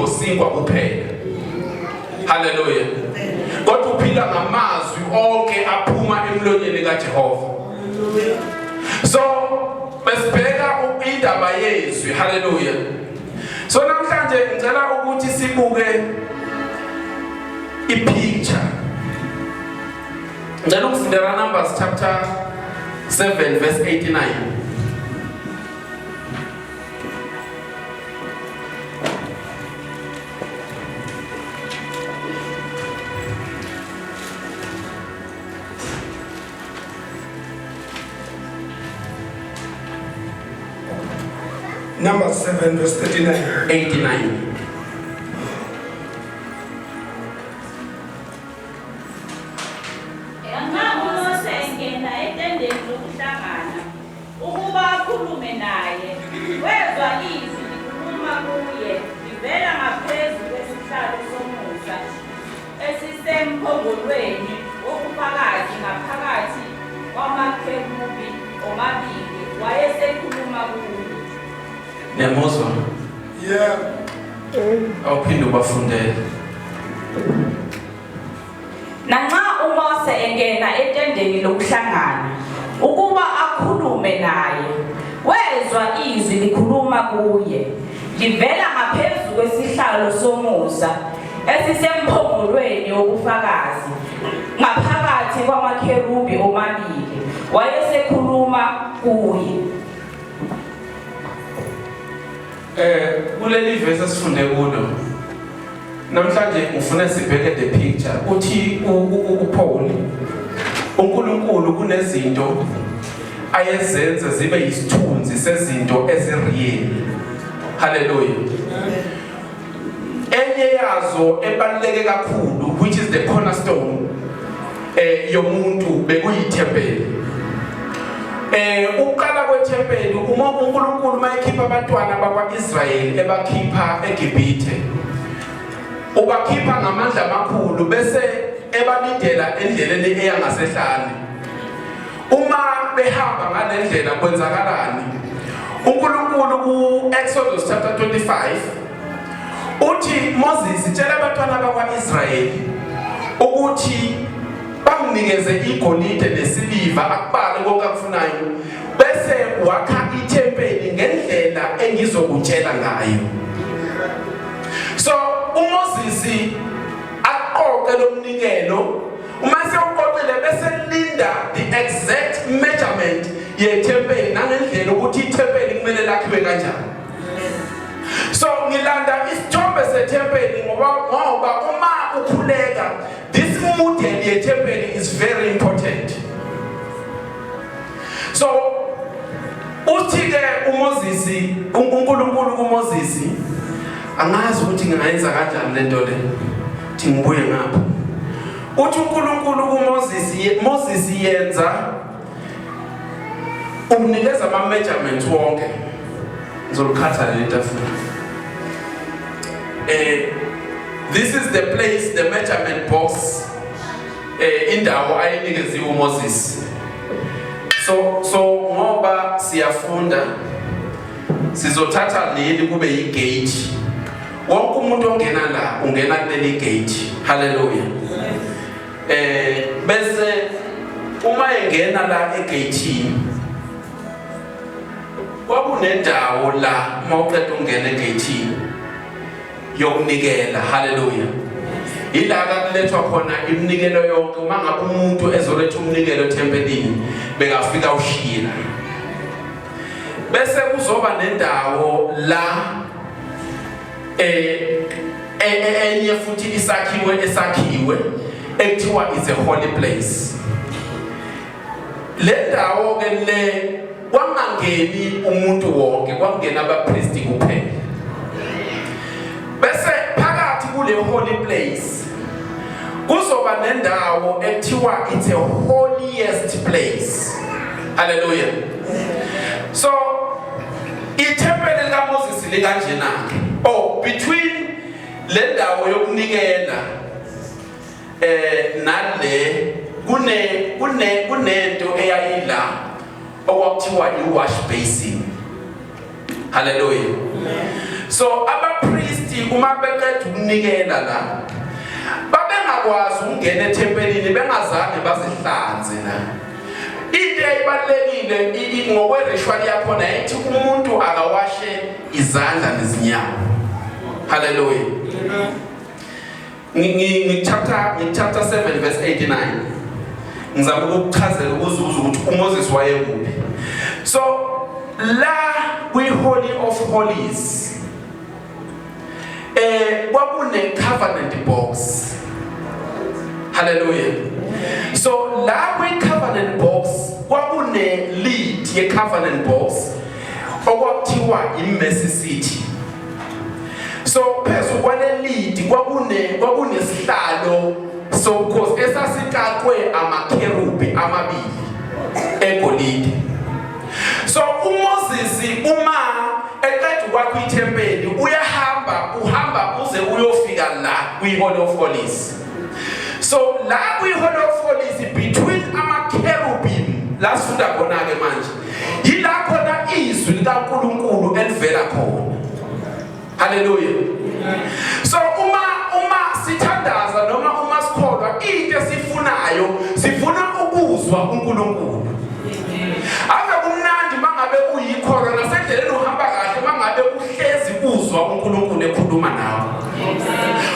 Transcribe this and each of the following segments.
uzosinkwa kuphela. Hallelujah. Kodwa uphila ngamazwi onke aphuma emlonyeni kaJehova. So besibheka indaba yezwi. Hallelujah. So namhlanje ngicela ukuthi sibuke i-picture. Ngicela ukufundela Numbers chapter 7 verse 89. Numbers 7 verse 39. 89. Emphongolweni wokuphakathi ngaphakathi kwamakherubi omabili wayesekhuluma kuyo. Nemozwa. Yeah. Awuphinde ubafundele. Nanxa uMose engena etendeni lokuhlangana ukuba akhulume naye, wezwa izwi likhuluma kuye livela ngaphezulu kwesihlalo somusa esisemphongolweni wobufakazi ngaphakathi kwamakherubi omabili wayesekhuluma kuye. Kuleli verse esifunde kulo namhlanje ngifuna sibheke the picture uthi uPaul uNkulunkulu kunezinto ayezenza zibe yisithunzi sezinto eziriyeli. Hallelujah. Enye yazo ebaluleke kakhulu which is the cornerstone yomuntu bekuyithempeli. Uqala kwethempeli uma uNkulunkulu mayekhipha abantwana bakwaIsrayeli ebakhipha eGibhithe ubakhipha ngamandla amakhulu bese ebalindela endleleni eya ngasehlane. Uma behamba ngalendlela kwenzakalani? uNkulunkulu ku-Exodus chapter 25 uthi Moses tshela abantwana bakwaIsrayeli ukuthi banginikeze igolide nesiliva akubale konke akufunayo bese wakha ithempeli ngendlela engizokutshela ngayo. So uMoses aqoqe lo mnikelo uma sewuqoqile bese linda the exact measurement yethempeli nangendlela ukuthi ithempeli kumele lakhiwe kanjani. So ngilanda isithombe sethempeli ngoba uma ukhuleka this model yethempeli is very important. So uthi ke uMoses uNkulunkulu kuMoses angazi ukuthi ngingayenza kanjani lento lethi ngibuye ngapha. Uthi uNkulunkulu kuMoses yenza umnikeza ama measurements wonke ngizolukhatha le tafula. This is the place, the measurement box indawo ayinikeziwe uMoses. So ngoba siyafunda sizothatha leli kube yigate. Wonke umuntu ongena la ungena kuleli gate. Hallelujah. Bese uma engena la egate kwakunendawo la mawuqeda ungena egate yokunikela. Hallelujah. Ila kulethwa khona iminikelo yonke uma ngabe umuntu ezoletha umnikelo ethempelini bekafika ushila. Bese kuzoba nendawo la enye futhi esakhiwe ekuthiwa is a holy place. Le ndawo ke le kwangangeni umuntu wonke kwangena abapriesti kuphela. Bese phakathi kule holy place kuzoba nendawo ekuthiwa it's a holiest place. Hallelujah. So ithempeli kaMoses likanjena ke between le ndawo yokunikela nale kunento eyayila okwakuthiwa i-wash basin. Hallelujah. So abapriesti uma beqeda ukunikela la babengakwazi ukungena ethempelini bengazange bazihlanze la. Into eyibalekile ngokweritual yakhona ethi umuntu akawashe izandla nezinyawo. Hallelujah. Chapter 7 verse 89. Ngizama ukuchazela ukuzuza ukuthi uMoses wayekuphi. So la we holy of holies kwakune covenant box. Hallelujah. So la we covenant box kwakune lead ye covenant box okwakuthiwa iMercy Seat. So phezu kwale lead kwakune sihlalo so because esasikakwe amakherubi amabili egolide. So uMoses uma eqeda kwakho ithempeli uhamba uze uyofika la kwi-Holy of Holies. So la kwi-Holy of Holies between amakherubim la sifunda khona ke manje yila khona izwi likaNkulunkulu elivela khona. Hallelujah. So uma sithandaza noma uma sikholwa into esifunayo sifuna ukuzwa uNkulunkulu. Ave kumnandi mangabe uyikhona nasendleleni uhamba kahle mangabe uhlezi uzwa uNkulunkulu ekhuluma nawe.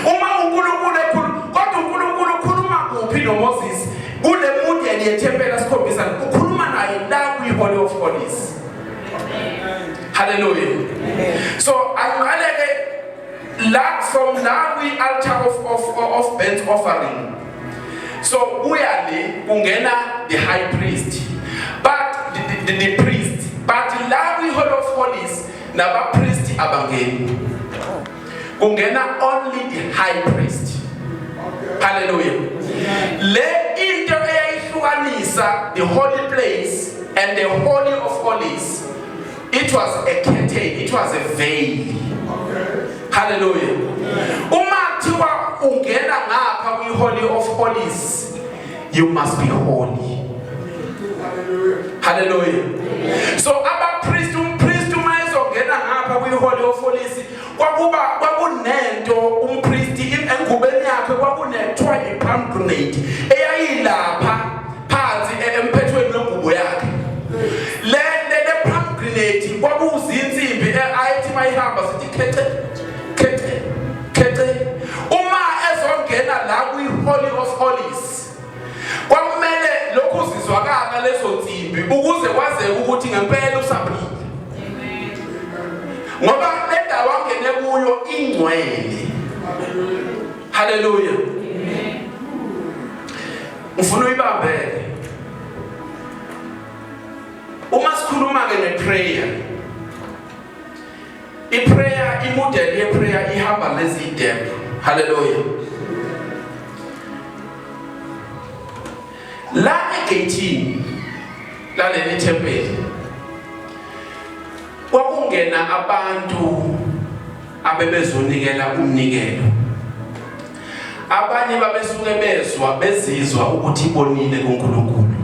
Uma uNkulunkulu kodwa uNkulunkulu ukhuluma kuphi noMoses kule model yethempeli asikhombisa ukhuluma naye la kwi-Holy of Holies. Hallelujah. So angaleke la from la we altar of burnt offering. So uyali kungena the high priest. But the priest, but la kwi-Holy of Holies naba priest abangeni. Kungena only the high priest. Hallelujah. Le into eyayihlukanisa the holy place and the Holy of Holies. It was a curtain, it was a veil. Hallelujah. Uma thiwa ungena ngapha kwi-Holy of Holies, you must be holy. Hallelujah. So umpriest mayezongena ngapha kwi-Holy of Holies kwakunento umpriest engubeni yakhe kwakunethiwa i-pomegranate eyayilapha phansi emphethweni wengubo yakhe. Le pomegranate kwakuzinsimbi ayithi mayihamba sithi khethe. Uma ezongena la kwi-Holy of Holies kwamele lokhu zizwakala lezo nsimbi ukuze kwazeke ukuthi ngempela usaphila. Ngoba le ndawo angene kuyo ingcwele. Hallelujah. Ngifuna uyibambele. Uma sikhuluma ke ngeprayer. Iprayer imodel yeprayer ihamba lezi step. Hallelujah. La egate la leli thempeli kwakungena abantu abebezonikela umnikelo. Abanye babesuke bezizwa ukuthi bonile kuNkulunkulu.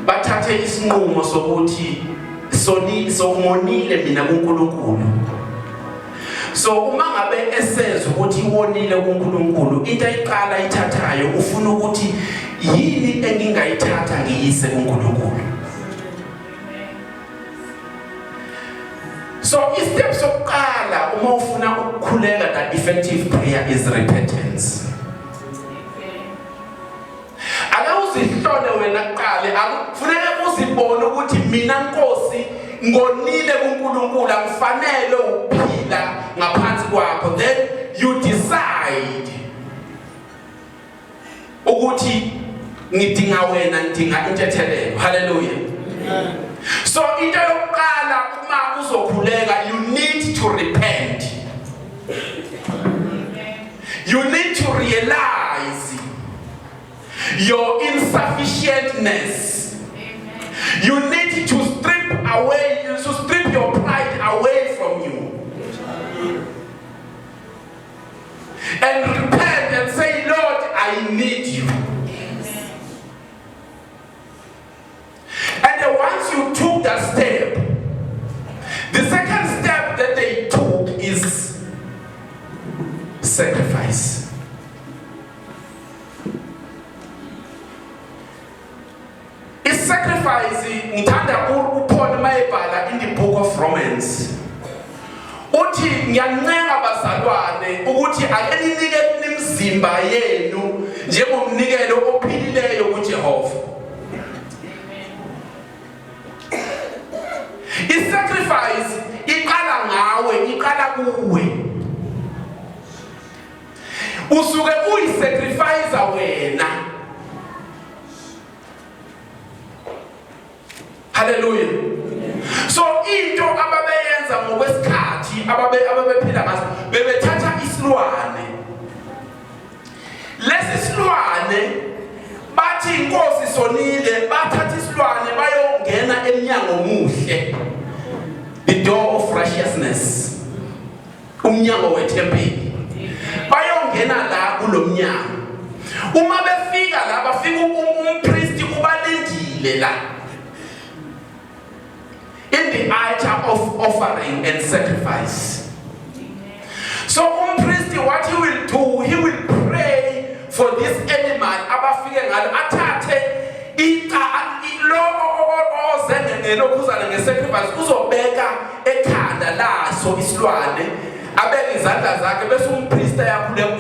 Bathathe isinqumo sokuthi sonile mina kuNkulunkulu. So uma ngabe eseza ukuthi wonile kuNkulunkulu into ayiqala ithathayo ufuna ukuthi yini engingayithatha ngiyise kuNkulunkulu. So istep sokuqala uma ufuna ukukhuleka that effective prayer is repentance. Uzihlole wena kuqale akufanele uzibone ukuthi mina Nkosi ngonile kuNkulunkulu angifanele ukuphila ngaphansi kwakho. Then you decide ukuthi ngidinga wena ngidinga intethelelo. Hallelujah. So into yokuqala uma uzokhuleka you need to repent. You need to realize your insufficientness. You need to strip your pride away from you. And repent and say, Lord, I need you. And then once you took that step, the second step that they took is sacrifice. Sacrifice ngithanda uPaul mayebhala in the book of Romans. Uthi ngiyancenga bazalwane ukuthi ake ninike imizimba yenu njengomnikelo ophilileyo kuJehova. Sacrifice iqala ngawe, iqala kuwe. Usuke uyisacrifice wena. Hallelujah. So into ababeyenza ngokwesikhathi ababephila ngaso bebethatha isilwane. Lesi silwane bathi inkosi sonile bathatha isilwane bayongena emnyango omuhle. The door of righteousness. Umnyango wethempeli. Bayongena la kulomnyango. Uma befika la bafika umpriest kubalindile la. In the altar of offering and sacrifice. So priest, what he will do, he will pray for this animal. Abafike ngalo athathe sacrifice uzobeka ekhanda laso isilwane abeke izandla zakhe bese umpriest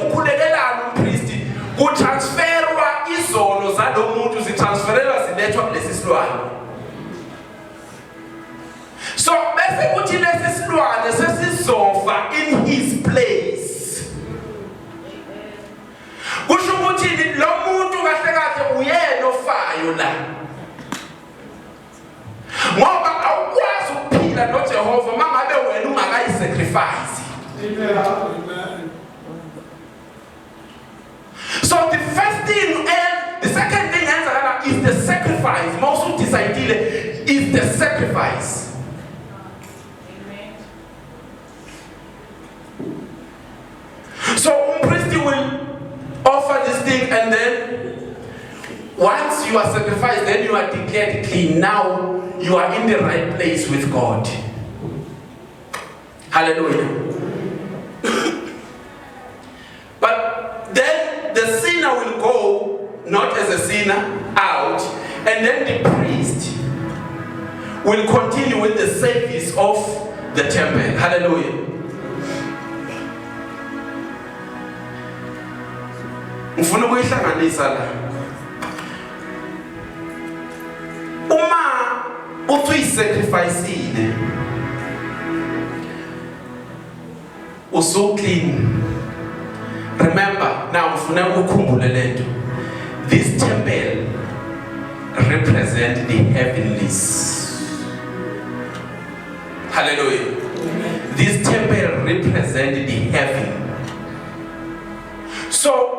ukhulekelana umpriest kutransferwa izono zalomuntu zitransferelwa zilethwa kulesi silwane. So bese kuthi lesi silwane sesizofa in his place. Kusho ukuthi lo muntu kahle kahle uyena ofayo la. Ngoba awukwazi ukuphila noJehova mangabe wena ungakayisacrifice. Amen. So the first thing and the second thing is the sacrifice. Mawusu decidile is the sacrifice. So priest will offer this thing, and then once you are sacrificed, then you are declared clean. Now you are in the right place with God. Hallelujah. But then the sinner will go, not as a sinner, out, and then the priest will continue with the service of the temple. Hallelujah. Ngifuna ukuyihlanganisa la. Uma usuyisacrificeile usu clean. Remember, now ngifuna ukukhumbula lento. This temple represents the heavenlies. Hallelujah. This temple represents the heaven. So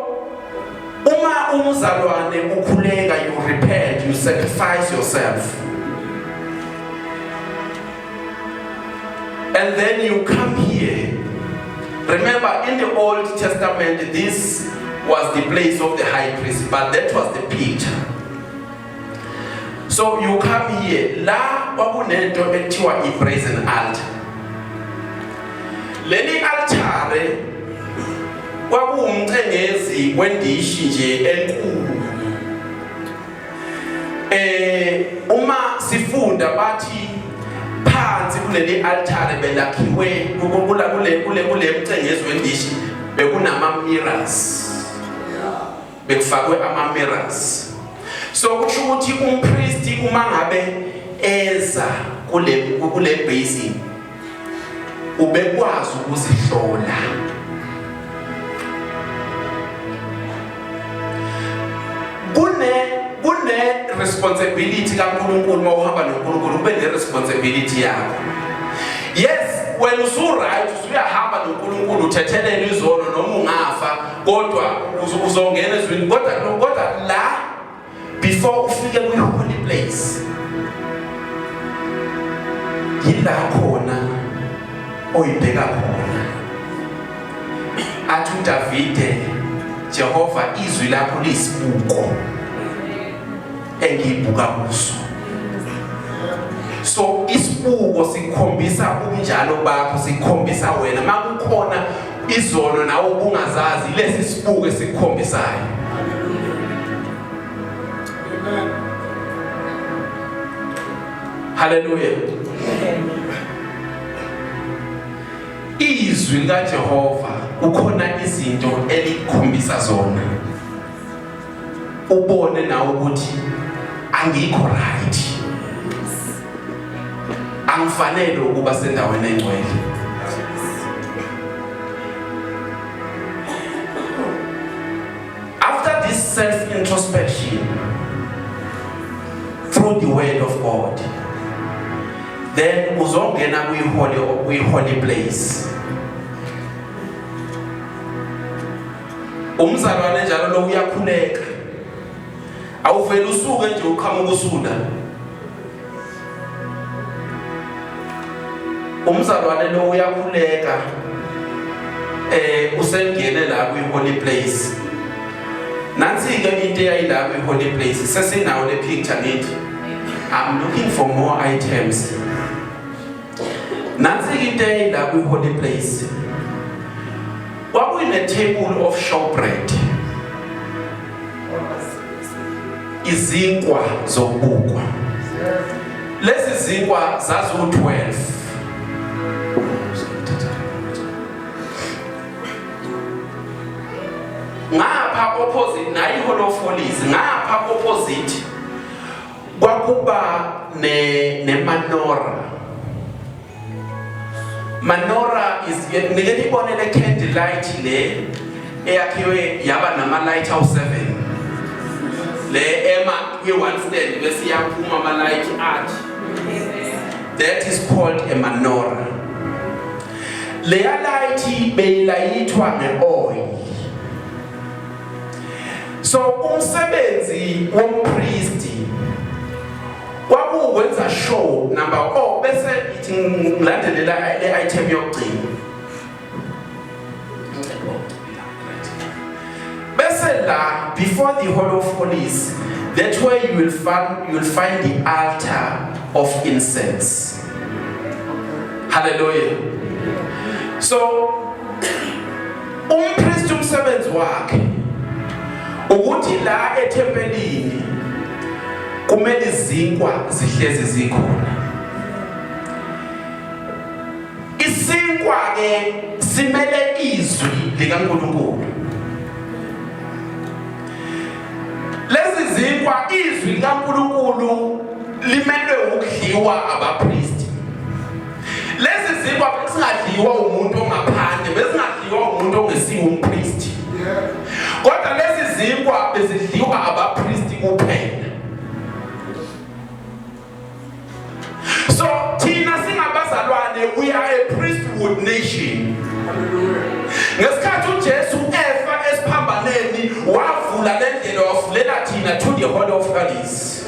uma umzalwane ukhuleka, you repent, you sacrifice yourself, and then you come here. Remember, in the Old Testament, this was the place of the high priest, but that was the picture. So you come here, la kwakunento ekuthiwa i-brazen altar. Leli altare kwakuwumcengezi wendishi nje enkulu. Uma sifunda bathi phansi kuleli altare belakhiwe kule mcengezi wendishi bekunama mirrors. Bekufakwe ama mirrors. So kusho ukuthi umpriest uma ngabe eza kule basin ubekwazi ukuzihlola. Kune responsibility kaNkulunkulu mawuhamba noNkulunkulu ube ne responsibility yakho. Yes, when usu right usuyahamba noNkulunkulu uthethelele izono noma ungafa kodwa uzongena ezweni kodwa la before ufike kwi holy place yila khona oyibheka khona. Athi uDavide, Jehova izwi lakho lisibuko engiyibuka kuso. So isibuko sikhombisa ubunjalo bakho, sikhombisa wena makukhona izono nawe ungazazi lesi sibuke sikukhombisaya. Amen. Hallelujah. Izwi likaJehova ukhona izinto elikhombisa zona. Ubone nawe ukuthi angikho right. Angifanele ukuba sendaweni engcwele. After this self-introspection through the word of God, then uzongena kwi-holy place. Umzalwane njalo lo uyakhuleka. Awuvela usuke nje uqhamuka usula. Umzalwane lo uyakhuleka usengene la kwi-holy place. Nansi ke into eyayila kwi-holy place sesinawo le picture nithi. I'm looking for more items. Nansi into eyayila kwi-holy place. Kwakuyine table of showbread. Izinkwa zokubukwa. Lezi zinkwa zazu-12. Ngapha opposite nayi Hall of Holies, ngapha opposite kwakuba ne-menorah. Menorah is ngeke ibone le candlelight le eyakhiwe yaba nama-light awu-7. Le ema ye-one stand bese iyaphuma ama-light athi. That is called a menorah. Leya light beyilayithwa nge-oil. So umsebenzi wompristi kwakuwenza show number bese ithi ngilandelela le item yokugcina. Bese la before the Hall of Holies, that's where you will find the altar of incense. Hallelujah. So umpristi umsebenzi wakhe ukuthi la ethempelini kumele izinkwa zihlezi zikhona. Isinkwa ke simele izwi likaNkulunkulu. Lezi zinkwa izwi likaNkulunkulu limele ukudliwa abapristi. Lezi zinkwa besingadliwa umuntu ongaphandle, besingadliwa umuntu ongesiwo umpristi. Kodwa lezi zinkwa bezidliwa abapristi kuphela. So thina singabazalwane, we are a priesthood nation. Ngesikhathi uJesu efa esiphambaneni wavula lendlela wavulela thina to the Hall of Holies.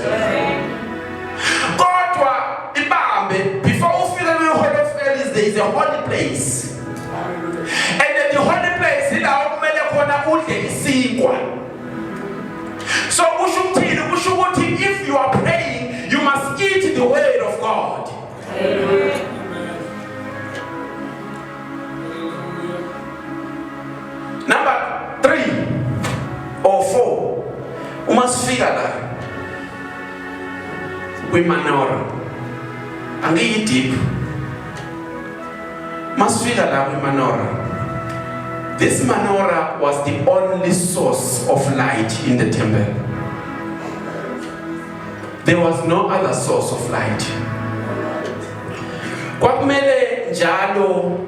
Kodwa ibambe before ufika kwi-Hall of Holies there is a holy place. And then the holy place ila kumele khona udle isinkwa. So kusho ukuthi if you are praying you must eat the word of God. Number 3 or 4 umasifika la kwi-menorah. Angiyi deep. Masifika la kwi-menorah. This menorah was the only source of light in the temple. There was no other source of light. Kwakumele njalo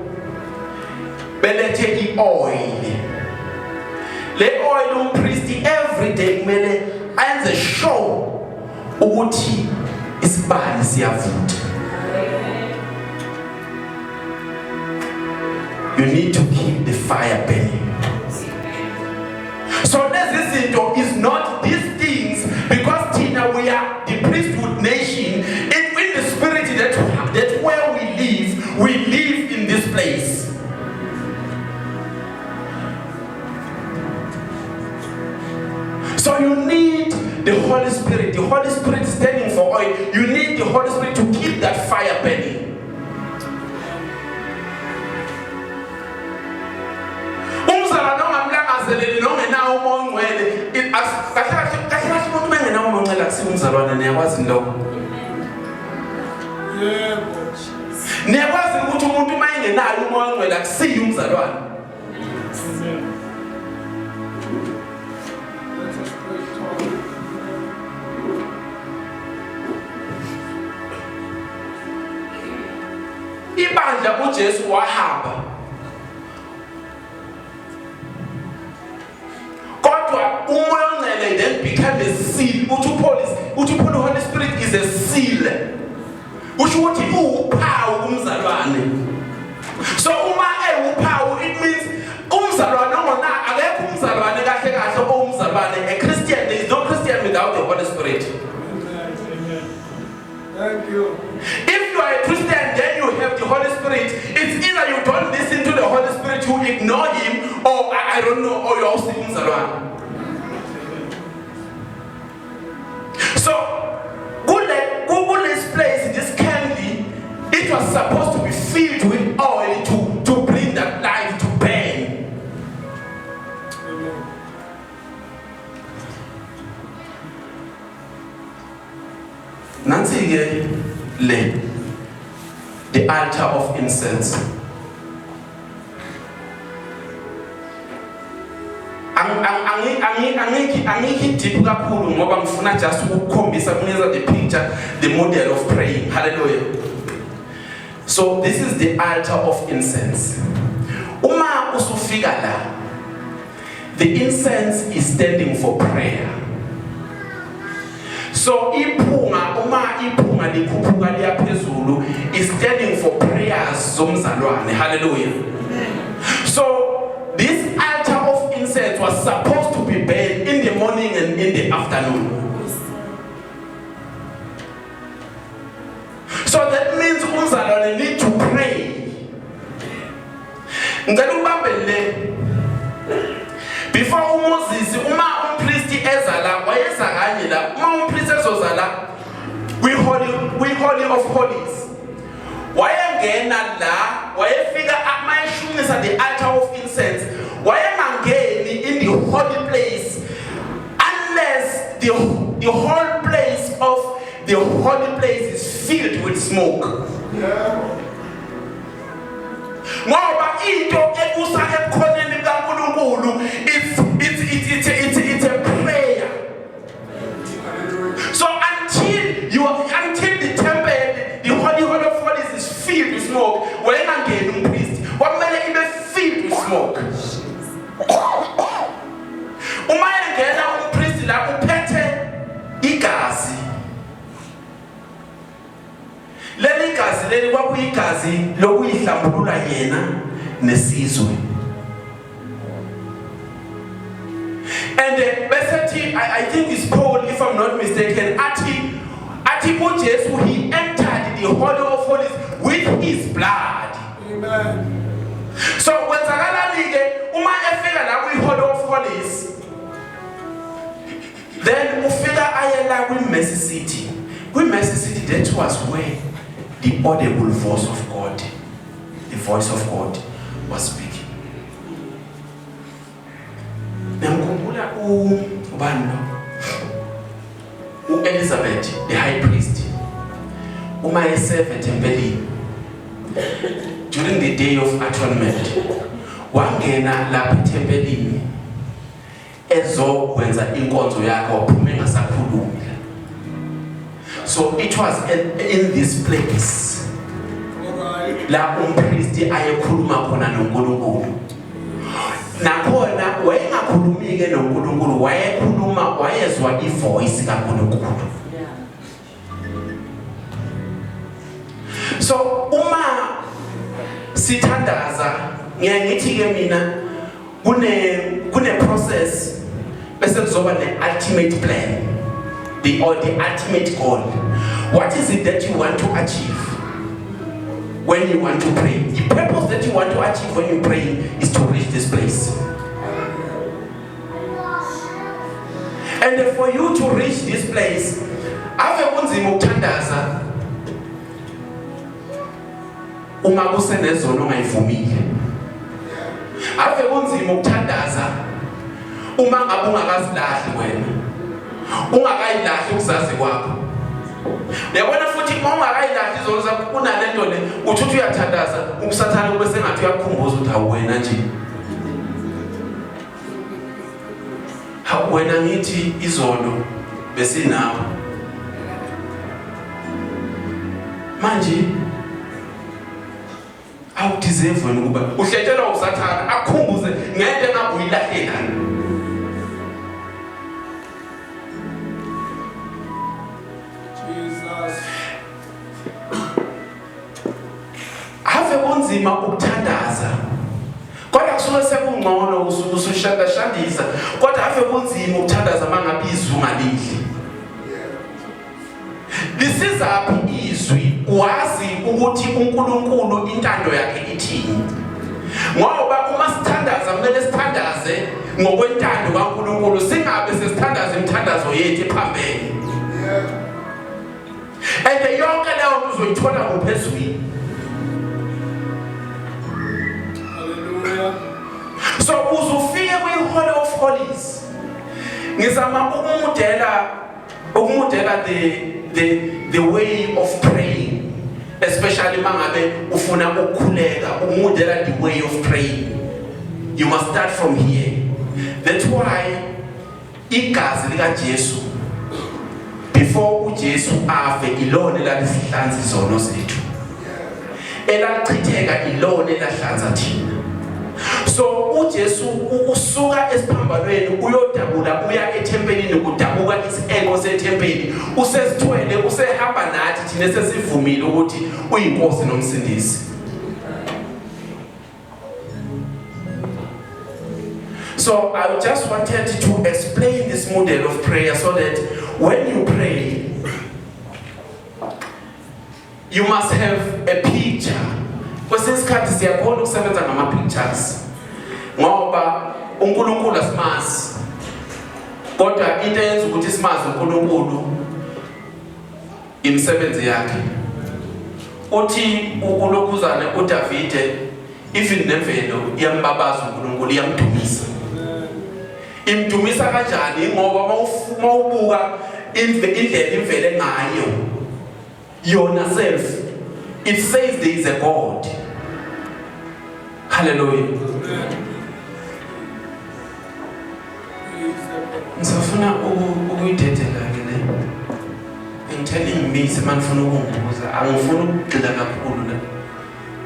belethe i-oil. Le oil umpristi every day kumele ayenze show ukuthi isibani siyavutha. You need to keep the fire burning. So this izinto is not these things because Tina, we are the priesthood nation. In the spirit that where we live in this place. So you need the Holy Spirit. The Holy Spirit is standing for oil. You need the Holy Spirit to keep that fire burning. umzalwane niyakwazi lokho? Yebo. Niyakwazi ukuthi umuntu uma engenayo umoya ongcwele akusiyi umzalwane? Ibandla uJesu wahamba. Kodwa umoya ongcwele then became a seal. Uthi the Holy Spirit is a seal. Usho ukuthi uwuphawu kumzalwane. So uma ewuphawu it means umzalwane ongona akekho umzalwane kahle kahle owumzalwane. A Christian, there is no Christian without the Holy Spirit. Amen. Thank you. If you are a Christian, then you have the Holy Spirit. It's either you don't listen to the Holy Spirit, you ignore him, or I don't know, or you're also umzalwane. So, Google this place, this candy, it was supposed to be filled with oil to bring that life to burn. Nansi the altar of incense. Angiki deep kakhulu ngoba ngifuna just ukukhombisa kunikeza the picture, the model of praying. Hallelujah. So this is the altar of incense. Uma usufika la, the incense is standing for prayer. So iphunga likhuphuka liya phezulu is standing for prayers zomzalwane. Hallelujah. So this altar of incense was supposed to be burned in the morning and in the afternoon. So that means umzalwane need to pray. Ngicela ubambele before uMoses uma umpriest ezala wayeza kanye la uma umpriest ezozala we holy of holies wayengena la wayefika amayishumisa the altar of incense wayengangeni in the holy place unless the whole place of the holy place is filled with smoke. Ngoba into ekusa ekhoneni kaNkulunkulu it's a prayer. So until the temple, the holy of holies is filled with smoke, wayengangeni umpriest kwamele ibe filled with smoke. Uma engena umpriest la uphethe igazi. Leli gazi leli kwakuyigazi lokuyihlambulula yena nesizwe. And I think it's Paul, if I'm not mistaken, Ati uJesu, he entered the Holy of Holies with his blood. Amen. So when Zagalanige, uma efika la kwi-Holy of Holies, then ufika ayela kwi-Mercy City. Kwi-Mercy City, that was where the audible voice of God, was speaking. Namkhumbula Elizabeth, the high priest, uma eseve tempelini during the day of atonement, wangena lapha tempelini ezokwenza inkonzo yakhe waphume ngasakhulumi. So it was in this place la umpriest ayekhuluma khona noNkulunkulu. Nakhona wayengakhulumi ke noNkulunkulu, wayezwa ivoice kaNkulunkulu. So uma sithandaza ngiyayithi ke mina kune process bese kuzoba ne ultimate plan. The ultimate goal. What is it that you want to achieve when you want to pray? The purpose that you want to achieve when you pray is to reach this place. And for you to reach this place, ave kunzima ukuthandaza uma kusenezono ongayivumile. Ave kunzima ukuthandaza uma ngabe ungakazilahli wena. ungakayilahli ukuzazi kwakho. Uyabona futhi uma ungakayilahli izono zakho kunalento le uthi uyathandaza ukusathana kube sengathi uyakukhumbuza ukuthi awuwena nje. Wena ngithi izolo besinawo manje awudeserve wena ukuba uhletshelwa usathana akukhumbuze ngento engabuyilahlela. Jesus. Ave kunzima ukuthandaza kodwa kusuke sekungcono usushandashandisa kodwa ave kunzima ukuthandaza mangabe izwi ungalidli. Lisizaphi izwi wazi ukuthi uNkulunkulu intando yakhe ithini? Ngoba uma sithandaza kumele sithandaze ngokwentando kaNkulunkulu singabe sesithandaza imithandazo yethu ephambene. And yonke leyo nto uzoyithola ngophezulu. Hallelujah. So uzufike kwi-Holy of Holies. Ngizama ukumudela the way of praying, especially mangabe ufuna ukukhuleka ukumudela the way of praying. You must start from here. That's why igazi lika Jesu before uJesu afe ilone lalihlanza izono zethu. Elachitheka ilone lahlanza thina. So uJesu usuka esiphambanweni uyodabula uya ethempelini kudabuka isengo sethempeli usesithwele usehamba nathi thina sesivumile ukuthi uyinkosi nomsindisi. So I just wanted to explain this model of prayer so that when you pray you must have a picture. Kwesinye isikhathi siyakhona ukusebenza ngama-pictures ngoba uNkulunkulu asimazi kodwa into eyenza ukuthi simazi uNkulunkulu imisebenzi yakhe. Uthi ulokhuzane uDavide even nemvelo iyambabaza uNkulunkulu iyamdumisa. Imdumisa kanjani ngoba mawubuka indlela imvelo engayo yona self it says there is a God. Hallelujah. Ngizofuna ukuyidedela ke le. I'm telling me semanifuna ukungibuza angifuni ukugxila kakhulu la.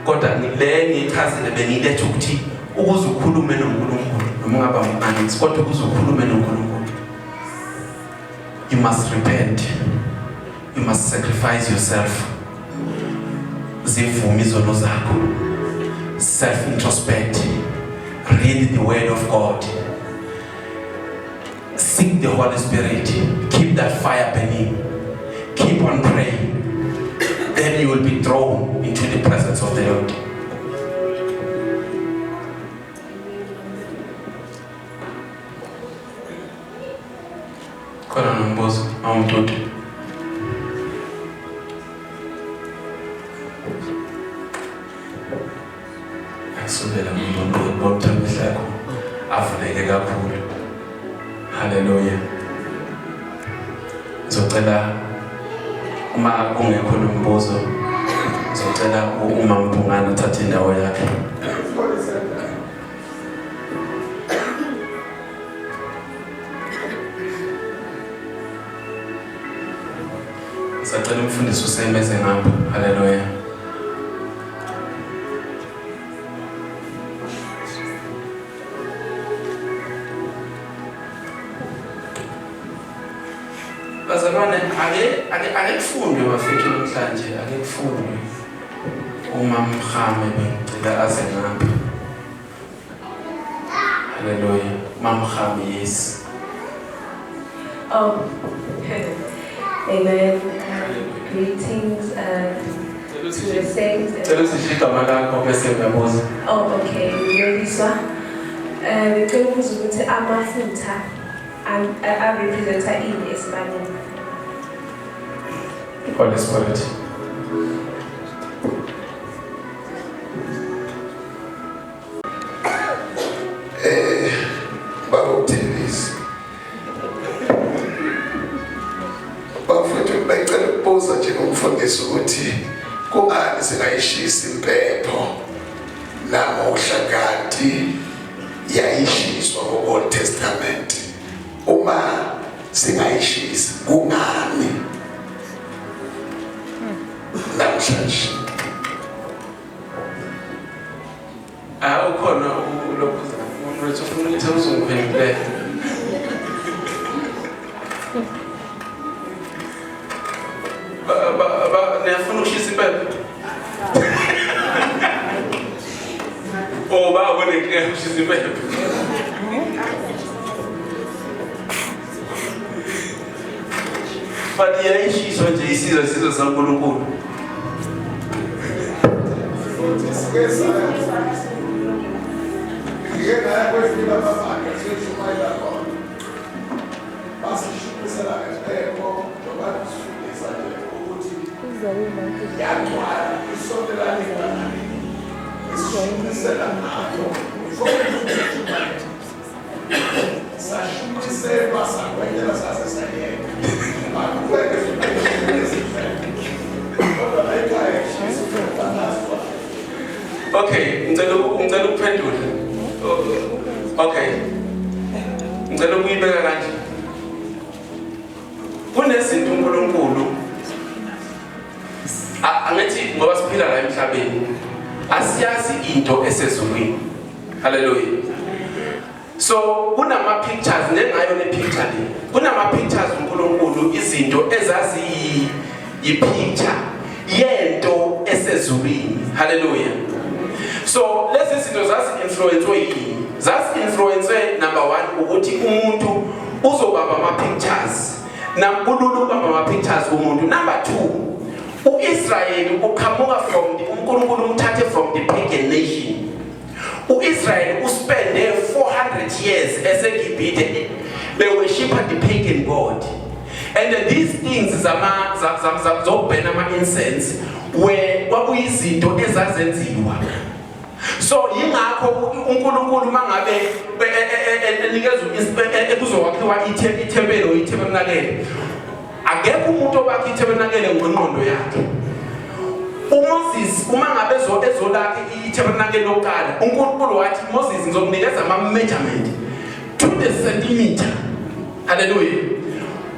Kodwa le ngichazile bengilethe ukuthi ukuze ukhulume noNkulunkulu noma ungaba umfundisi kodwa ukuze ukhulume noNkulunkulu you must repent. You must sacrifice yourself. Zivuma izono zakho. Self-introspect. Read the word of God. Seek the Holy Spirit. Keep that fire burning. Keep on praying. Then you will be drawn into the presence of the Lord. Khona nombuzo awumdudu. Akusubela umuntu bomthamisa yakho avuleke kakhulu. Hallelujah. Ngizocela uma kungekho nombuzo ngizocela uma Mpungane uthathe indawo yakhe. Ngicela umfundisi usemeze ngapha. Hallelujah. Bazalwane ake kufundwe bafethu namhlanje ake kufundwe uma Mkhame bengicela aze ngapha. Hallelujah. Mkhame yes. Oh, amen. Greetings to the saints. Cela usishika malakho bese uyabuza. Oh, okay. Ready, sir? Ngicela ukubuza ukuthi amafutha a-representa ini esibayeni? Holy Spirit. Baba uthembisi umfundisi ukuthi kungani singayishisa impepho namuhla kanti yayishiswa ku-Old Testament. Uma singayishisi kungani namhlanje? Ukhona ulokhu umuntu ufuna ukuthi uzongiphendule. Niyafuna ukushisa impepho? Babone inkinga yokushisa impepho. But yayishiswa nje isizwe saNkulunkulu. Okay, ngicela ukuphendula. Okay. Ngicela ukuyibeka kanje. Kunezinto uNkulunkulu angithi ngoba siphila la emhlabeni asiyazi into esezulwini. Hallelujah. So kunama pictures nengayo le picture le. Kunama pictures uNkulunkulu izinto ezazi yipicture yento esezulwini. Hallelujah. So lezi zinto zasi-influence yini? Zasi-influence number 1 ukuthi umuntu uzobamba ama-pictures. Kulula ukubamba ama-pictures kumuntu. Number 2, u-Israyeli uqhamuka from uNkulunkulu umthathe from the pagan nation. U-Israyeli uspende 400 years eseGibhithe beworshipa the pagan god. And these things zokubhena ama-incense kwakuyizinto ezazenziwa. So yingakho uNkulunkulu mangabe enikeza kuzowakhiwa ithempeli akekho umuntu obakha ithempeli ngqondo yakhe. uMoses uma ngabe ezolakha ithempeli lokala uNkulunkulu wathi Moses ngizokunikeza ama-measurement to the centimeter. Hallelujah.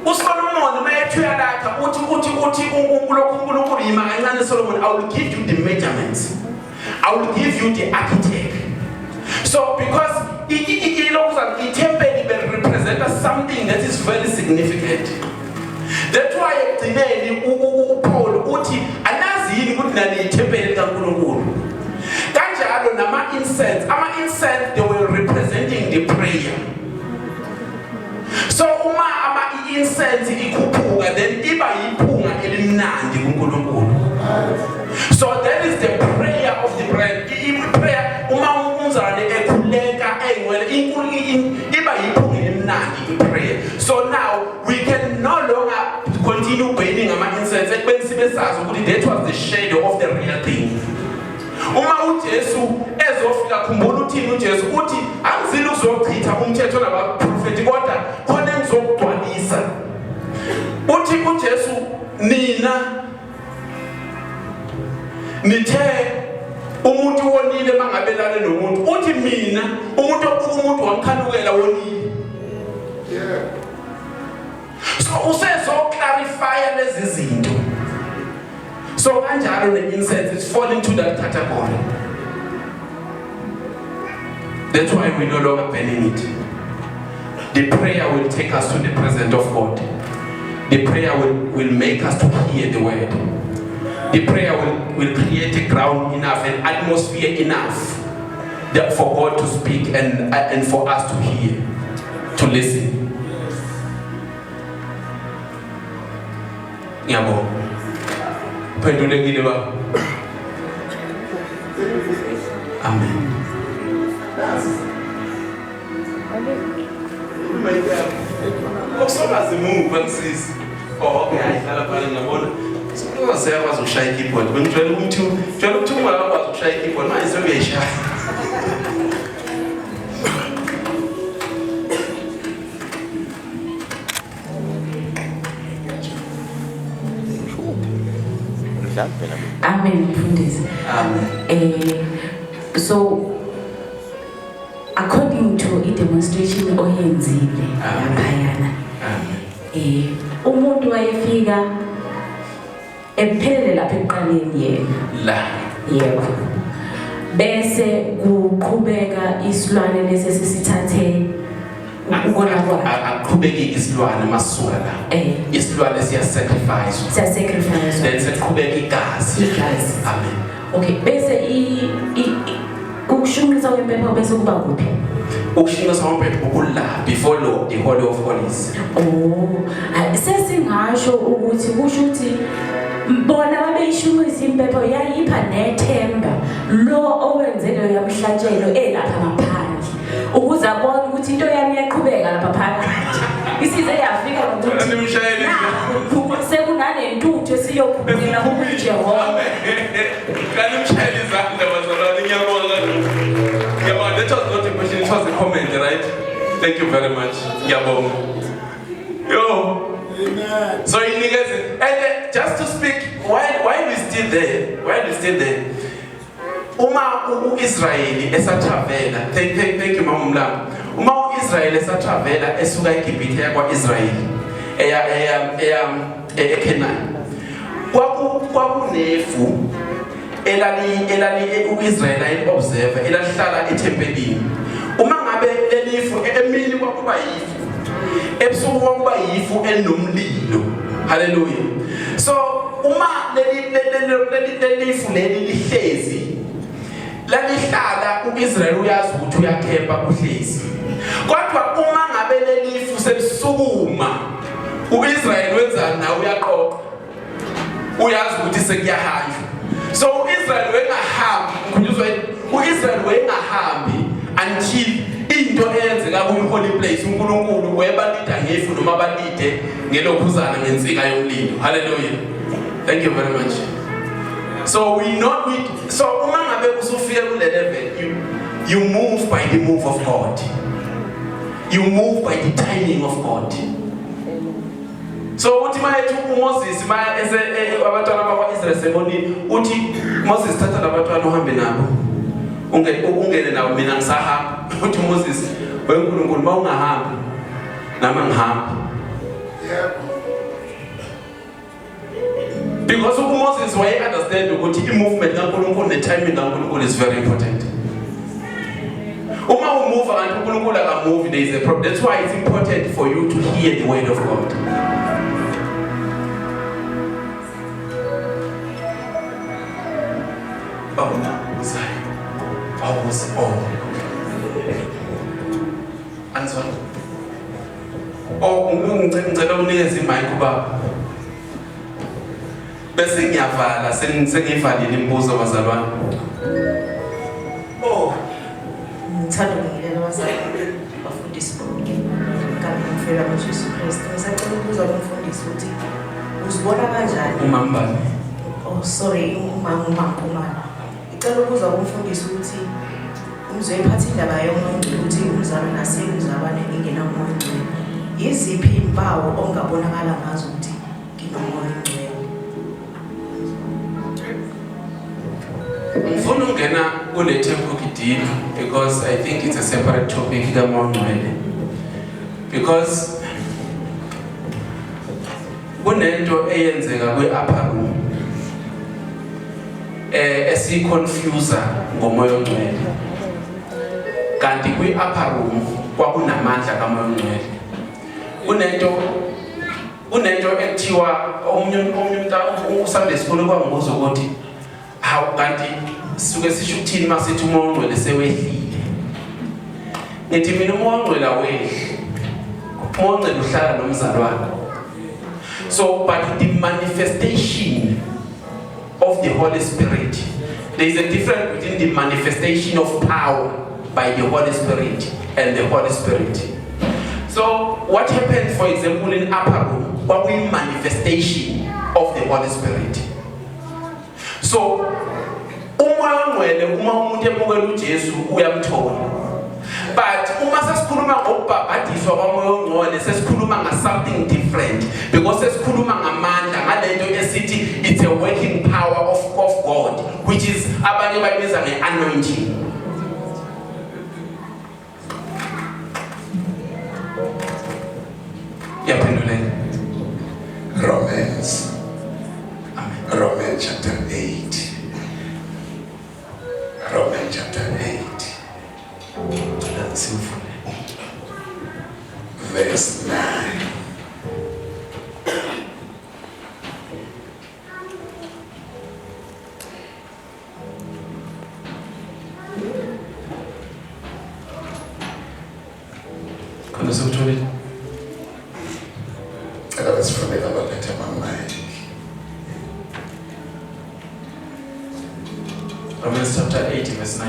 uSolomon mayethuya lakha uthi uNkulunkulu yima kancane Solomon, I will give you the measurements. I will give you the architect. So because the temple will represent something that is very significant. That's why Paul uthi anazi yini ukuthi nani temple kaNkulunkulu. Kanjalo nama-incense. Ama-incense, they were representing the prayer. So uma ama-incense ikhuphuka then iba yiphunga elimnandi kuNkulunkulu. So that is the prayer of the prayer. Prayer uma umzalwane ekhuleka engcwele iba yiphunga elimnandi prayer. So now we can no longer continue burning ama-incense ekubeni sibe sazi ukuthi that was the shadow of the real thing. Uma uJesu ezofika khumbula uthini uJesu uthi angizile ukuzochitha umthetho nabaprofeti kodwa khona engizokugcwalisa. Uthi uJesu nina nithe umuntu wonile mangabelane nomuntu uthi mina umuntu wamkhanukela wonile. So usezo clarify lezi zinto. So kanjalo ne-incense is falling to that category. That's why we no longer burning it. The prayer will take us to the presence of God. The prayer will make us to hear the word. The prayer will create a ground enough, an atmosphere enough for God to speak and for us to hear, to listen. Yabo. Pendulengile ba. Amen. Okusobazi move ansisi. Okay, ayihlala phala ngiyabona. Siyakwazi ukushaya i-keyboard. Bengijwayele ukuthi ungakwazi ukushaya i-keyboard manje sewuyayishaya. Amen, mfundisi. So according to a demonstration oyenzile laphayana, umuntu wayefika ephelele lapha ekuqaleni yena yebo, bese kuqhubeka isilwane lesi sisithathe ukona kwakhe aqhubeke isilwane masuka la isilwane siya-sacrifice then seqhubeka igazi. Amen. Okay, bese ukushumisa kwempepho bese kuba kuphi? Ukushumisa kwempepho kula before the Holy of Holies. Sesingasho ukuthi kusho ukuthi bona babeyishumisa impepho yayipha nethemba lo owenzele yamhlatshelo elapha ngaphandle ukuze abone ukuthi into yami yaqhubeka lapha phakathi. Isize yafika ngokuthi sekunanentuthu esiyokhulumela kuJehova. Kanti umshayeli izandla bazalwane ngiyabonga. Ngiyabonga, that was not a question, it was a comment, right? Thank you very much. Ngiyabonga. Yo. Amen. So in and just to speak, why we still there? Uma Israeli esatravela, thank you Mama Mlambo. Uma Israeli esatravela esuka eGibhithe yakwa Israeli eya Canaan. Kwakunefu elali uIsrael ayobserve elalihlala ethempelini. Uma ngabe lelifu emini kwakuba yifu, ebusuku kwakuba yifu enomlilo. Hallelujah. So uma lelifu leli lihlezi lalihlala uIsrael uyazi ukuthi uyakhempa kuhlezi. Kodwa uma ngabe lelifu selisukuma uIsrael wenzani na uyaqoqa. Uyazi ukuthi sekuyahanjwa. So uIsrael wengahambi until into eyenzeka ku holy place uNkulunkulu webalida ngefu noma balide ngelokhuzana ngensika yomlilo. Hallelujah. Thank you very much. So so uma ngabe usufika kule level you move by the move of God. You move by the timing of God. So uthi mayethu uMoses abantwana bakwaIsrael sebonile uthi Moses thatha labantwana uhambe nabo ungene nabo mina ngisahamba uthi Moses weNkulunkulu mawungahambi nama ngihamba. Because Moses waye understand ukuthi i-movement kaNkulunkulu ne-timing kaNkulunkulu is very important. Uma umove abantu uNkulunkulu akamove, there is a problem. That's why it's important for you to hear the word of God. Ngicela unikeze imic ubaba. Bese ngiyavala sengivalile imibuzo bazalwane. Ngithanda ukungena abazalwane bafundisi bonke ngomfela kaJesu Kristu. Ngisacela ukubuza kumfundisi ukuthi uzibona kanjani uma mbani? Umama. Ngicela ukubuza kumfundisi ukuthi umzoyiphatha indaba yomuntu ukuthi umzalwane nasemzalwane ingenamoya ngcwele. Iziphi impawu ongabonakala ngazo ukuthi nginomoya ngcwele? Ngifuna ungena kule tempo kidini because I think it's a separate topic kamoya ngcwele. Because kunento eyenzeka kwi-upper room esiconfuse ngomoya ngcwele. Kanti kwi-upper room kwakunamandla kamoya ngcwele. Unento ekuthiwa omunye Sunday school kwangibuza ukuthi how kanti suke sisho ukuthini masithi umoya ngcwele sewehlile. Ngithi mina umoya ngcwele awehle. Umoya ngcwele uhlala nomzalwane. So but the manifestation of the Holy Spirit, there is a difference between the manifestation of power by the Holy Spirit and the Holy Spirit. So what happened, for example, in upper room, what we manifestation of the Holy Spirit. So umoya ngcwele uma umuntu emukela uJesu uyamthola. But uma sesikhuluma sesikhuluma ngokubhabhadiswa kwamoya ongcwele sesikhuluma nga something different because sesikhuluma ngamandla ngalento esithi it's a working power of God which is abanye bayibiza nge-anointing. Yaphenduleni. Romans chapter 8. Romans chapter 8. Verse 9. Let's forget about that mind. Romans chapter 8 verse 9.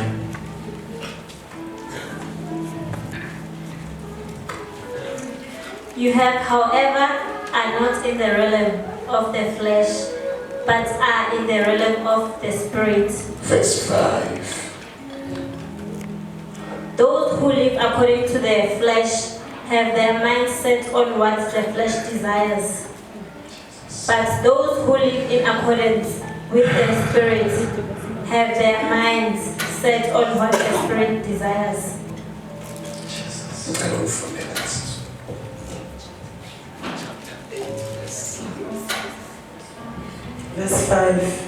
You have, however, are not in the realm of the flesh, but are in the realm of the spirit. Verse 5. Those who live according to their flesh have their mind set on what the flesh desires. But those who live in accordance with the spirit have their minds set on what the spirit desires. I don't forget that. Verse 5.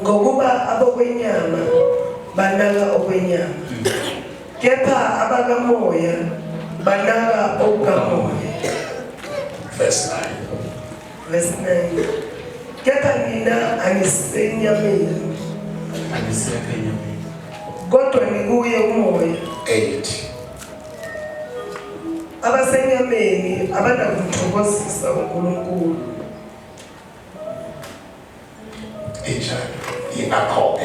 Ngokuba abokwenyama banaka okwenyama, kepha abakamoya banaka okamoya. Verse 9. Verse 9. Kepha mina angisenyameni, kodwa ngikuye umoya. 8. Abasenyameni abanakumthokozisa uNkulunkulu. Ingakho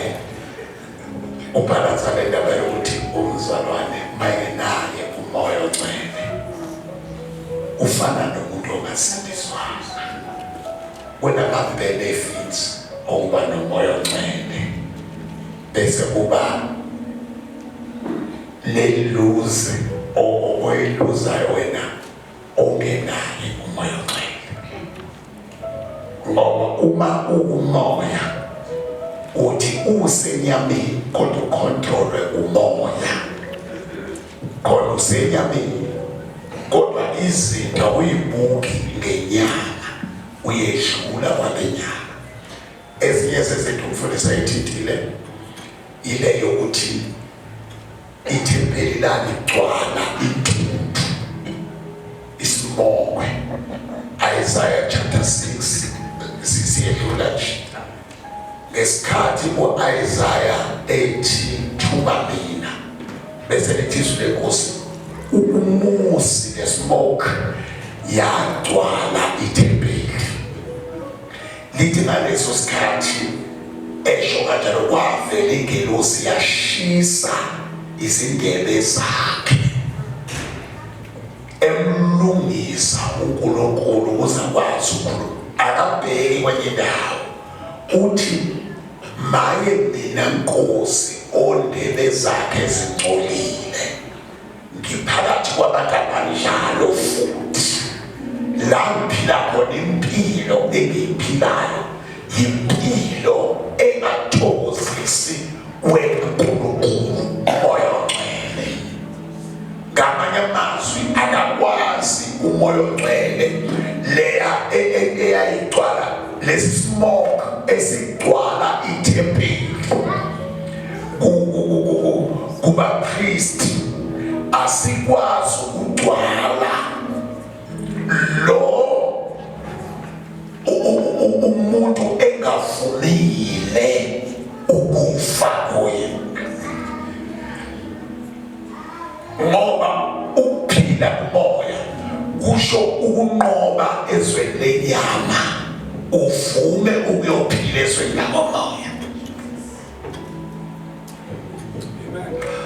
ubhalansa le ndaba yokuthi umzalwane mayenake umoya ongcwele ufana nomuntu ongasindiswayo. Wena benefits okuba nomoya ongcwele bese kuba leluze oyiluzayo wena ongenaye umoya ongcwele. Ngoba uma umoya uthi usenyameni kodwa ucontrolwe umoya, khona usenyameni kodwa izinto uyibuki ngenyama uyeshula kwalenyama. Ezinye zezinto umfundisi ayithintile ile yokuthi ithempeli laligcwala intumbi isimongwe. Isaiah chapter 6 sisiyedlula nje ngesikhathi u-Isaiah ethi thuba mina bese lithi izwi lenkosi umusi le-smoke yagcwala ithempeli. Lithi ngaleso sikhathi esho kanjalo kwavela ingelosi yashisa izindebe zakhe emlungisa uNkulunkulu ukuze akwazi ukukhuluma. Akabheki kwenye indawo uthi maye mina Nkosi ondebe zakhe zingcolile ngiphakathi kwabantu abanjalo futhi la ngiphila khona impilo engiyiphilayo impilo engathokozisi weNkulunkulu umoya ongcwele. Ngamanye amazwi akakwazi umoya ongcwele leya eyayigcwala lesi smoke esigcwala ithempeli kuba priest asikwazi ukugcwala lo umuntu engavumile ukufa kuye. Ngoba ukuphila kumoya kusho ukunqoba ezweni lenyama uvume ukuyophila ezweni lamoya.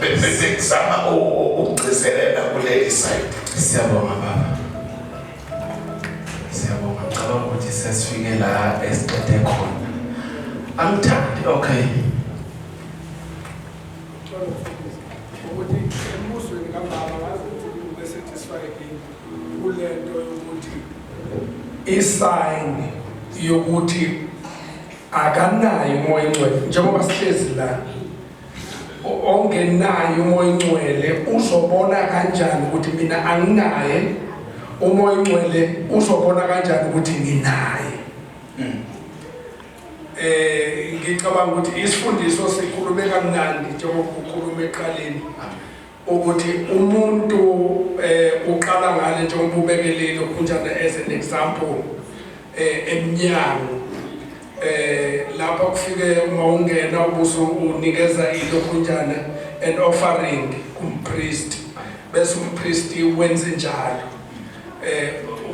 Bese ngizama ukugcizelela kuleli side. Siyabonga baba. Siyabonga. Ngicabanga ukuthi sesifike la esiqede khona. Angithandi. Okay. ukuthi embusweni kangaba ngazi ukuthi ube satisfied kulento yokuthi isign yokuthi akanayo umoya ingcwele njengoba sihlezi la ongenayo umoya ingcwele uzobona kanjani ukuthi mina anginaye umoya ingcwele uzobona kanjani ukuthi nginaye. Ngicabanga ukuthi isifundiso sikhulume kamnandi njengoba ukhulume eqaleni ukuthi umuntu uqala ngale njengoba ubekelele kunjani as an example emnyango lapha kufike uma ungena ubuso unikeza ilokhunjana an offering kumpriest bese umpriest wenze njalo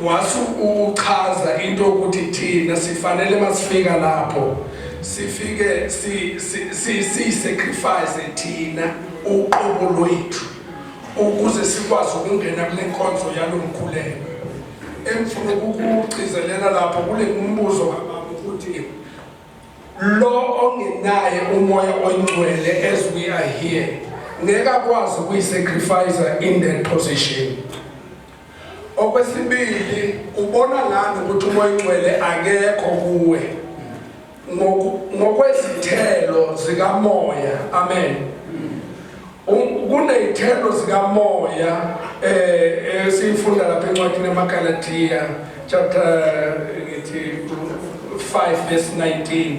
wasu uchaza into ukuthi thina sifanele masifika lapho sifike si sacrifice thina uqobo lwethu ukuze sikwazi ukungena kule nkonzo yalomkhuleko emfuna ukucizelela lapho kule umbuzo ukuthi lo ongenaye umoya oyingcwele as we are here ngeke akwazi ukuyisacrifice in that position. Okwesibili ubona ngani ukuthi umoya oyingcwele akekho kuwe ngokwezithelo zikamoya. Amen. Kunezithelo zikamoya sifunda lapha encwadini yamaGalatiya chapter 5 verse 19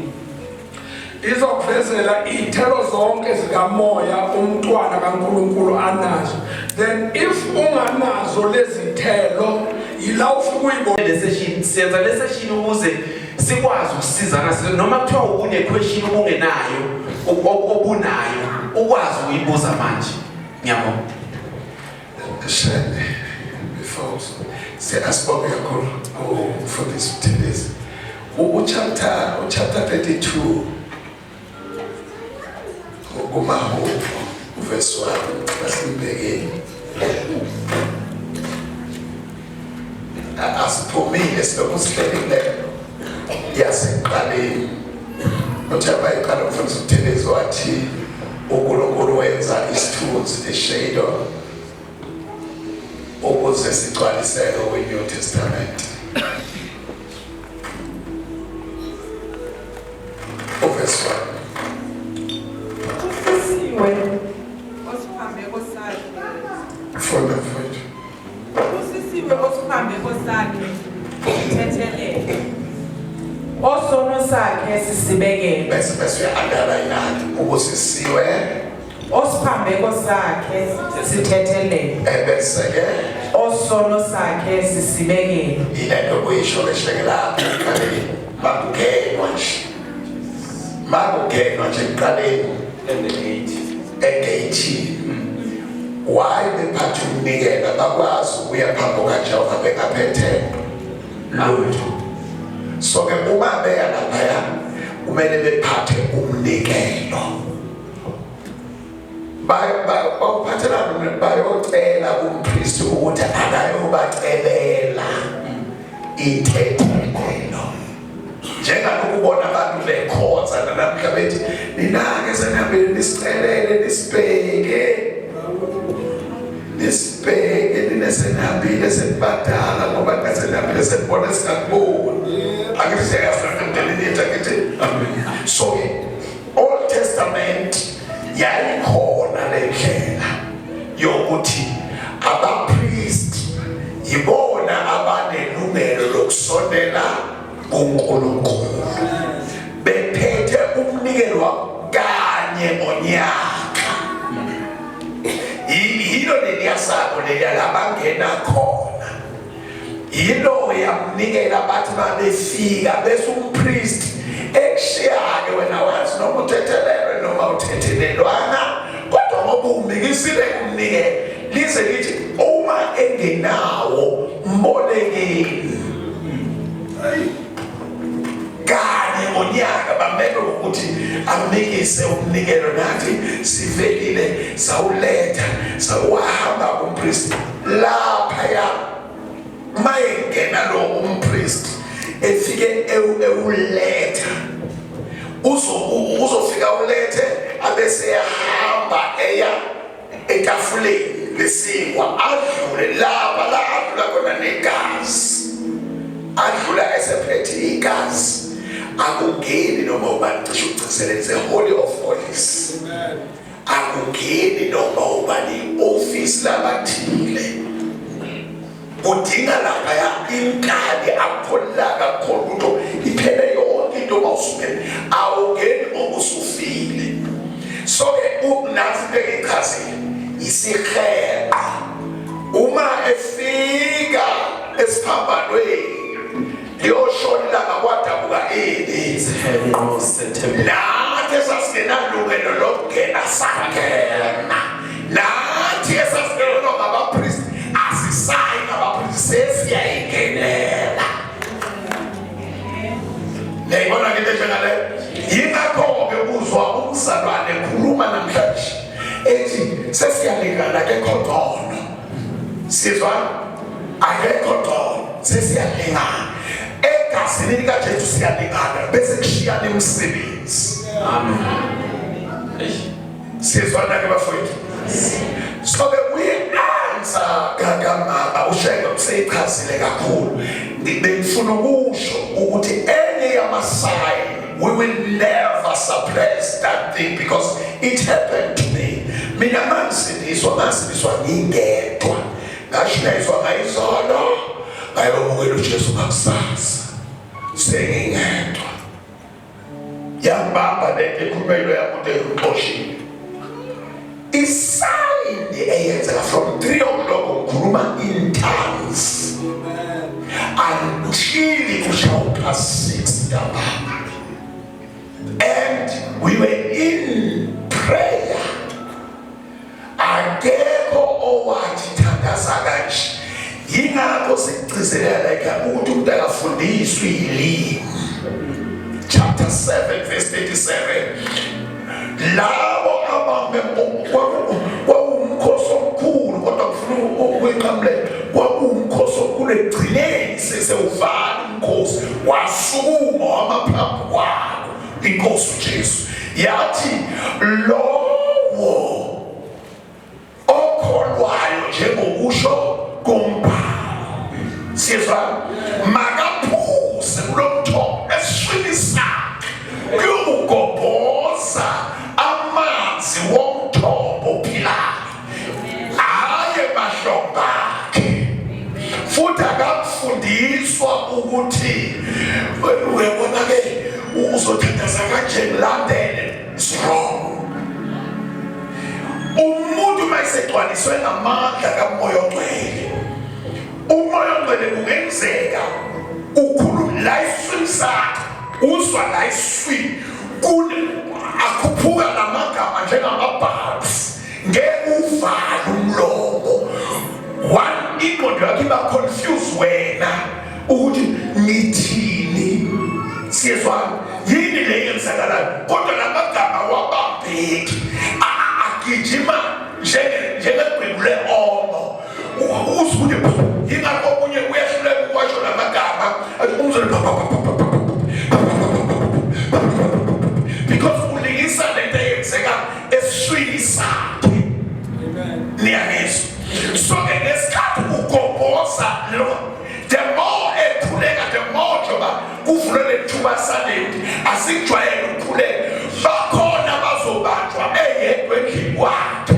izokuvezela izithelo zonke zikamoya umntwana kaNkulunkulu anazo. Then if unganazo lezi zithelo yila ufika uyibona Le session siyenza le session ukuze sikwazi ukusizana noma kuthiwa une question obungenayo obunayo ukwazi uyibuza manje. Ngiyabonga. Before say asibonge kakhulu for this 10 days. Chapter 32 Mahu verse 1 basibekeni asiphumile silokhu sihlelile yaseqaleni njengoba iqala umfundisi uThelezi wathi uNkulunkulu wenza isithunzi the shadow ukuze sigcwaliseke kweNew Testament. Verse 1 from the foot. Osono sakhe sisibekele. Bese underline ubusisiwe. Osiphambeko sakhe sithethelele. Bese ke osono sakhe sisibekele. ilento kuyisho leshekela eqaleni bakugenwa nje. Makugenwa nje eqaleni engaging. Why bephatha umnikelo bakwazi ukuya phambi kaJehova bengaphethe lutho. So ke uma beya lapha kumele bephathe umnikelo. Baphathela bayocela kumpriest ukuthi akayobacelela ithethelelo. Njengalokhu ubona abantu bekhonza namhla bethi ninake senihambile nisicelele nisibheke ninesenihambile senibadala ngoba nasenihambile senibona singakuboni. Akithi siyafuna umndenini akithi. So Old Testament yayikhona lendlela yokuthi abapriest yibona abanelungelo lokusondela kuNkulunkulu bephethe umnikelo kanye ngonyaka. Yilo leliyasako leliyalabangena khona yilo yamnikela bathi babefika bese umpriest ekshiyake wena wathi noma uthethelelwe noma uthethelelwana kodwa ngoba umikisile kumnikelo lize lithi uma engenawo mbolekeni kanye ngonyaka bamele ukuthi amnikise umnikelo nathi sivelile sawuletha sawahamba kumpriest lapha ya mayengena lo umpriest efike ewuletha bese yahamba eya etafuleni lesikwa adlule lapha la adlula khona negazi adlula esephethe igazi akungeni noma ubani cishe uciseleze holy of holies akungeni noma ubani office labathile udinga lapha ya inkani akholaka khona ukuthi iphele yonke into mawusukela awungeni ngokusufile so ke unazi beyichazile isiheqa uma efika esiphambanweni liyoshonela ngakwadabuka ini nathi esasingenalungelo lokungena sangena nathi esasingenelwa ngabapristi asisayi ngabapristi sesiyayingenela leyibona into njengaleyo yingakho-ke uzwa umzalwane ekhuluma namhlanje ethi sesiyalingana kekhodono sizwa akekhodono sesiyalingana egazini likaJesu siyalingana bese kushiyana imisebenzi amen sizwana-ke bafowethu so-ke uyi-answer kakamama ushayeka useyichazile kakhulu bengifuna ukusho ukuthi enye yamasayi we will never suppress that thing because it happened to me mina mangisindiswa ngingedwa ngashinayizwa ngayizolo ngayomukela uJesu ngakusasa sengingedwa yambamba lento ekhulumelo yamuntu emboshini isayini eyenzeka from 3 o'clock ukhuluma in tongues until kushawu past 6 ntambama and we were in prayer akekho owathi thandaza kanje yingakho sigcizelela like ukuthi umuntu akafundiswe ilimi chapter 7 verse 37 labo abame kwawumkhosi omkhulu kodwa kufuna ukweqamulela kwawumkhosi omkhulu egcineni sesewuvala umkhosi wasukuma wamaphambi kwabo inkosi uJesu yathi lowo okholwayo njengokusho kombhalo sizwa makaphuze kulomthombo eswini sakhe kuyogobhoza amanzi womthombo ophilayo haye mahlombe akhe futhi akafundiswa ukuthi uyabona-ke uzothandaza kanje ngilandele is wrong umuntu mayesegcwaliswe ngamandla kamoya ongcwele umoya ongcwele kungenzeka ukhuluma la iswini sakhe uzwa la iswini akhuphuka lamagama njengamabhabs ngeke uvale umlomo ingqondo yakho iba confused wena ukuthi ngithini siyezwana yini le yenzakalayo kodwa lamagama wabambeki agijima njengebhebule omo usukuthi yingakho okunye uyahluleka ukwasho lamagama umzolo because ulingisa lento eyenzeka eswini sakhe niyangizwa so-ke ngesikhathi ugobhoza the more ekhuleka the more njengoba kuvulele thuba salenti asikujwayele ukukhuleka bakhona bazobanjwa eyedwa endlini kwakhe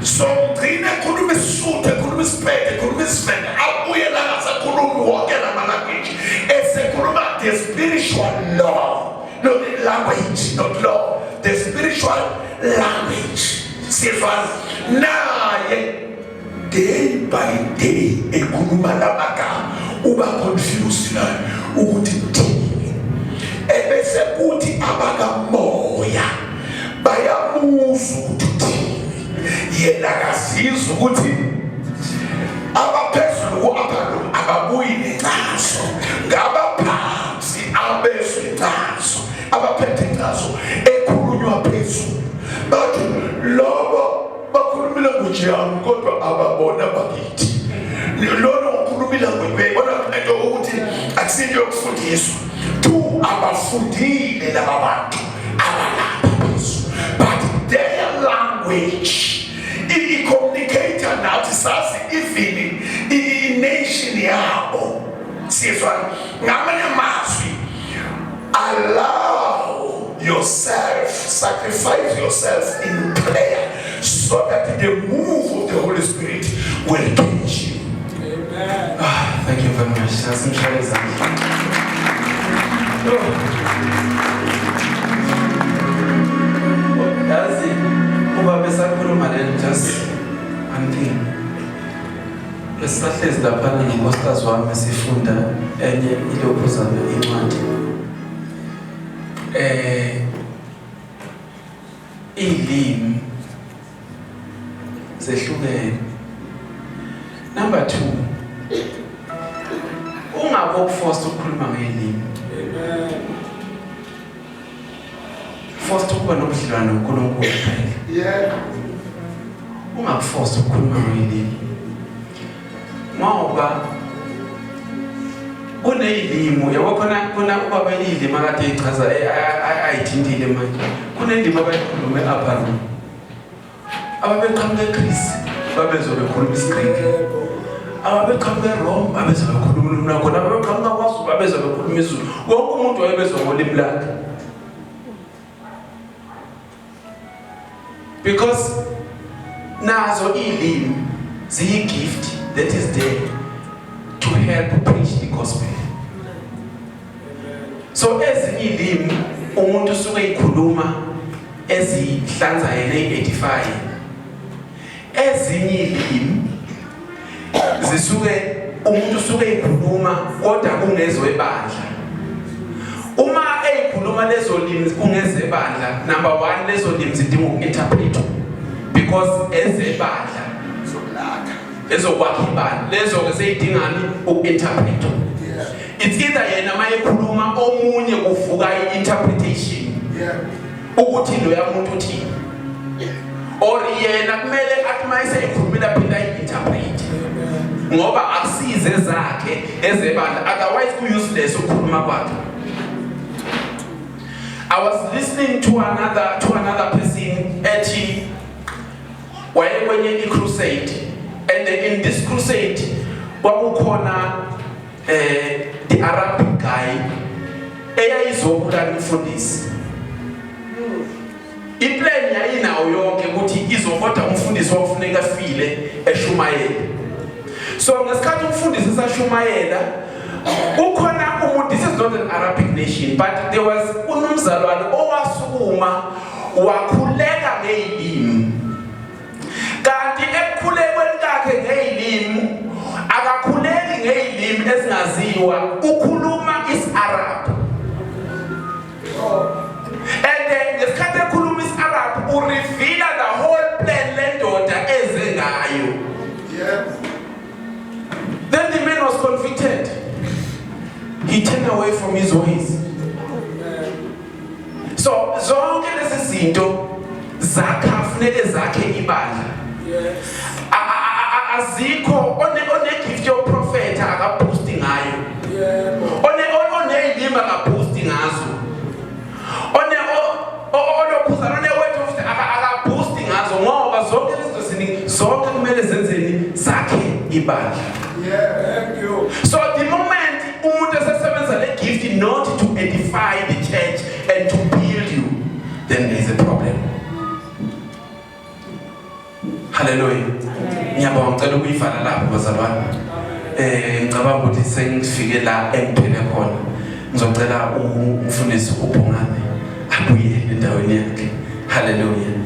so mgcine ekhuluma isisuthu ekhuluma isiphethe ekhuluma isivende abuye la ngasakhulumi wonke lama-language esekhuluma the spiritual law not the language not law the spiritual language siyezwana naye day by day ekhuluma lamagama uba confused nayo ukuthi thini ebese kuthi abakamoya bayamuzwa ukuthi thini yena akazizwa ukuthi abaphezulu ku-aphaloni ababuyi nencazo ngabaphansi abezwe incazo abaphethe incazo ekhulunywa phezulu bathi lobo bakhulumile ngojiyami kodwa ababona bakithi lona ukhulumile ngobona into ukuthi akusinto yokufundiswa tu abafundile laba bantu abalapha phezulu but language i-communicator nathi sazi even i-nation yabo siyezwana ngamanye amazwi allow yourself, sacrifice yourself in prayer so that the move of the Holy Spirit will change you. Amen. Thank you very much. That's interesting. That's it. Just one thing. Esihlezi laphana nonkosikazi wami sifunda enye ilokuzana incwadi. Ilimi zehlukene. Number 2, ungabo forced ukukhuluma ngelimi. Forced ukuba nobudlelwano noNkulunkulu kuphela. Yeah. Ungakuforce ukukhuluma ngelimi. Ngoba kunelimi yabo khona ubaba elilimi akade echaza ayithindile manje. Kunelimi abayikhulume apha. Ababeqhamuka eGreece babezobe khuluma isiGreek. Ababeqhamuka eRome babezobe khuluma ulimi lwakho. Ababeqhamuka kwaZulu babezobe khuluma isiZulu. Wonke umuntu wayebezwa ngolimi lakhe. Because nazo ilimi ziyi gift that is there to help preach the gospel. So ezinye ilimi umuntu usuke eyikhuluma ezihlanza yena i-85. Ezinye ilimi zisuke umuntu usuke eyikhuluma kodwa kungezwe bandla. Uma eyikhuluma lezo limi kungezebandla, number 1 lezo limi zidinga uku-interpret because ezebandla ezokwakha ibandla lezo ke seyidingani uku-interpret. It's either yena mayekhuluma omunye kuvuka i-interpretation ukuthi lo yamuntu uthini, or yena kumele athi mayeseyikhulumela phinda i-interpret ngoba akusize zakhe ezebandla, otherwise ku-useless ukukhuluma kwakhe. I was listening to another person ethi waye kwenye crusade, and in this crusade kwakukhona the Arabic guy eyayizobulala umfundisi. Iplan yayinawo yonke ukuthi izokodwa umfundisi wakufuneka file eShumayela. So ngesikhathi umfundisi esashumayela ukhona umuntu, this is not an Arabic nation, but there was unumzalwane owasukuma wakhuleka ngezilimi. Kanti ekukhulekweni kwakhe ngezilimi akakhuleki ngezilimi ezingaziwa, ukhuluma isi-Arab. And then ngesikhathi ekhuluma isi-Arab ureveala the whole plan lendoda eze ngayo. Then the man was convicted. He turned away from his ways. So zonke lezi zinto zakha funeke zakhe ibandla. Azikho one gift yoprofeta akaboosti ngayo. One ilimi akaboosti ngazo. Olokhuzana newethu akaboosti ngazo ngoba zonke lezi zinto zonke kumele zenzeni zakhe ibandla. Thank you. So the moment umuntu esesebenza le gift not to edify the church and to build you, then there is a problem. Hallelujah. Ngiyabonga ngicela ukuyivala lapho bazalwane. Ngicabanga ukuthi sengifike la engiphele khona. Ngizocela umfundisi uBhungane abuye endaweni yakhe. Hallelujah.